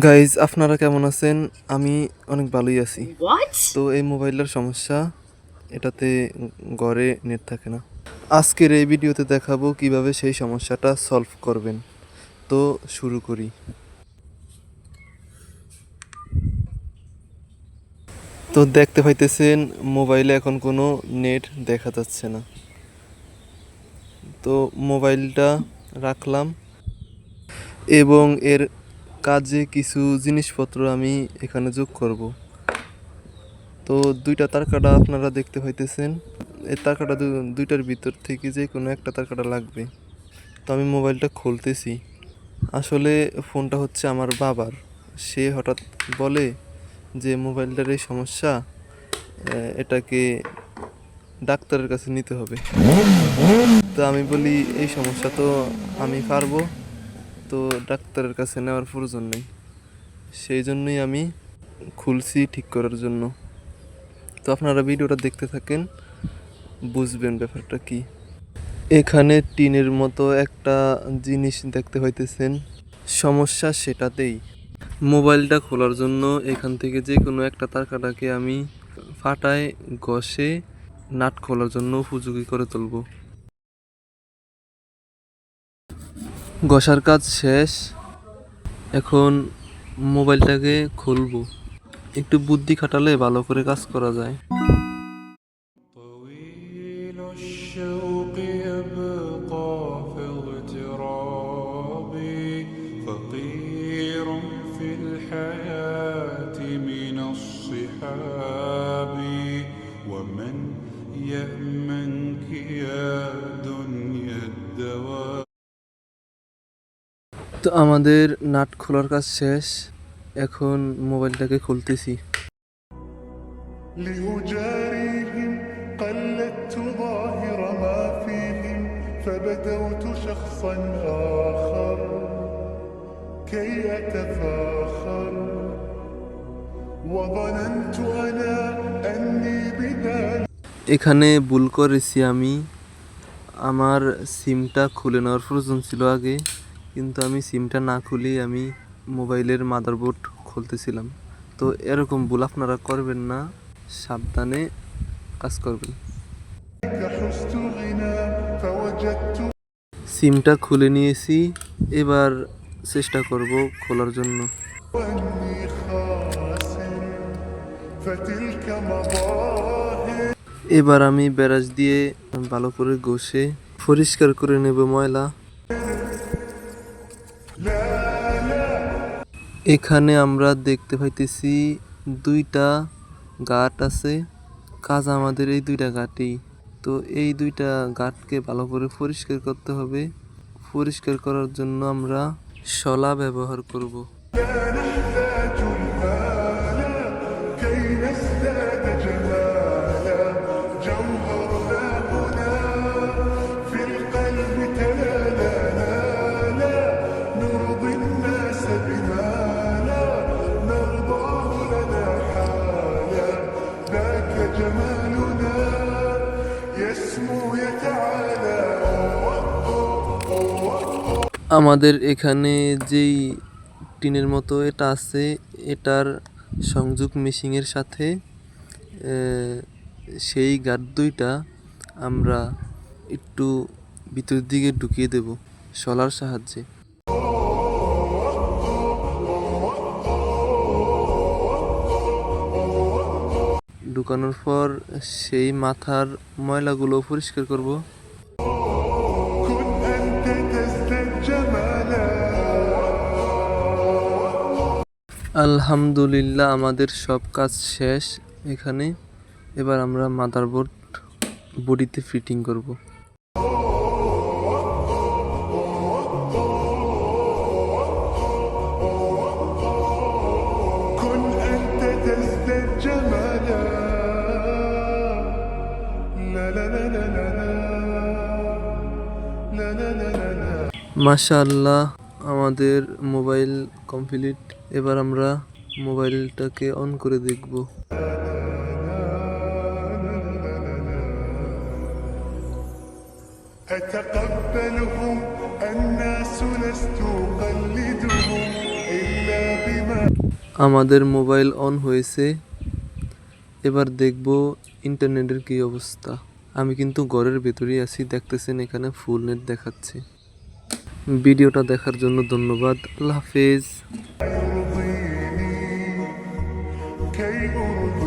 Guys আপনারা কেমন আছেন? আমি অনেক ভালোই আছি। What? তো এই মোবাইলের সমস্যা, এটাতে ঘরে নেট থাকে না। আজকের এই ভিডিওতে দেখাবো কিভাবে সেই সমস্যাটা সলভ করবেন। তো শুরু করি। তো দেখতে পাইতেছেন মোবাইলে এখন কোনো নেট দেখা যাচ্ছে না। তো মোবাইলটা রাখলাম এবং এর কাজে কিছু জিনিসপত্র আমি এখানে যোগ করব। তো দুইটা তার কাটা আপনারা দেখতে পাইতেছেন। এই তার কাটা দুইটার ভিতর থেকে যে কোনো একটা তার কাটা লাগবে। তো আমি মোবাইলটা খুলতেছি। আসলে ফোনটা হচ্ছে আমার বাবার। সে হঠাৎ বলে যে মোবাইলটার এই সমস্যা, এটাকে ডাক্তারের কাছে নিতে হবে। তো আমি বলি এই সমস্যা তো আমি পারবো, তো ডাক্তারের কাছে নেওয়ার প্রয়োজন নেই। সেই জন্যই আমি খুলছি ঠিক করার জন্য। তো আপনারা ভিডিওটা দেখতে থাকেন, বুঝবেন ব্যাপারটা কি। এখানে টিনের মতো একটা জিনিস দেখতে পাইতেছেন। সমস্যা সেটাতেই। মোবাইলটা খোলার জন্য এখান থেকে যে কোনো একটা তার কাটাকে আমি ফাটায় ঘষে নাট খোলার জন্য উপযোগী করে তুলব। ঘষার কাজ শেষ, এখন মোবাইলটাকে খুলবো। একটু বুদ্ধি খাটালে ভালো করে কাজ করা যায়। طويل الشوق يبقى في اغتراب فقير في الحياة من الصحاب ومن يأمنك يا دنيا الدوام তো আমাদের নাট খোলার কাজ শেষ, এখন মোবাইলটাকে খুলতেছি। لأجاريهم قلدت ظاهر ما فيهم فبدوت شخصا آخر كي أتفاخر وظننت أنا أني بذلك এখানে ভুল করেছি আমি। আমার সিমটা খুলে নেওয়ার প্রয়োজন ছিল আগে, কিন্তু আমি সিমটা না খুলেই আমি মোবাইলের মাদারবোর্ড খুলতেছিলাম। তো এরকম ভুল আপনারা করবেন না, সাবধানে কাজ করবেন। حزت غنى فوجدت সিমটা খুলে নিয়েছি, এবার চেষ্টা করব খোলার জন্য। أني خاسر فتلك مظاهر এবার আমি ব্রাশ দিয়ে ভালো করে ঘষে পরিষ্কার করে নেব ময়লা। এখানে আমরা দেখতে পাইতেছি দুইটা গাঁট আছে। কাজ আমাদের এই দুইটা গাঁটেই। তো এই দুইটা গাঁটকে ভালো করে পরিষ্কার করতে হবে। পরিষ্কার করার জন্য আমরা শলা ব্যবহার করব। لا نحتاج المال كي نزداد جمالا جوهرنا هنا في القلب تلالا لا نرضي الناس بما لا نرضاه لنا حالا ذاك جمالنا يسمو يتعالى আমাদের এখানে যেই টিনের মতো এটা আছে, এটার সংযোগ মেশিনের সাথে সেই গাঁট দুইটা আমরা একটু ভিতর দিকে ঢুকিয়ে দেব শলার সাহায্যে। ঢুকানোর পর সেই মাথার ময়লাগুলো পরিষ্কার করব। كن أنت تزداد جمالا আলহামদুলিল্লাহ, আমাদের সব কাজ শেষ এখানে। এবার আমরা মাদারবোর্ড বডিতে ফিটিং করব। كن أنت تزداد جمالا لا لا لا لا لا لا لا لا لا لا মাশাআল্লাহ, আমাদের মোবাইল কমপ্লিট। এবার আমরা মোবাইলটাকে অন করে দেখব। أتقبلهم الناس لست أقلدهم إلا بما আমাদের মোবাইল অন হয়েছে। এবার দেখব ইন্টারনেটের কী অবস্থা। আমি কিন্তু ঘরের ভেতরেই আছি, দেখতেছেন এখানে ফুল নেট দেখাচ্ছে। ভিডিওটা দেখার জন্য ধন্যবাদ। আল্লাহ হাফেজ। يرضيني كي أرضي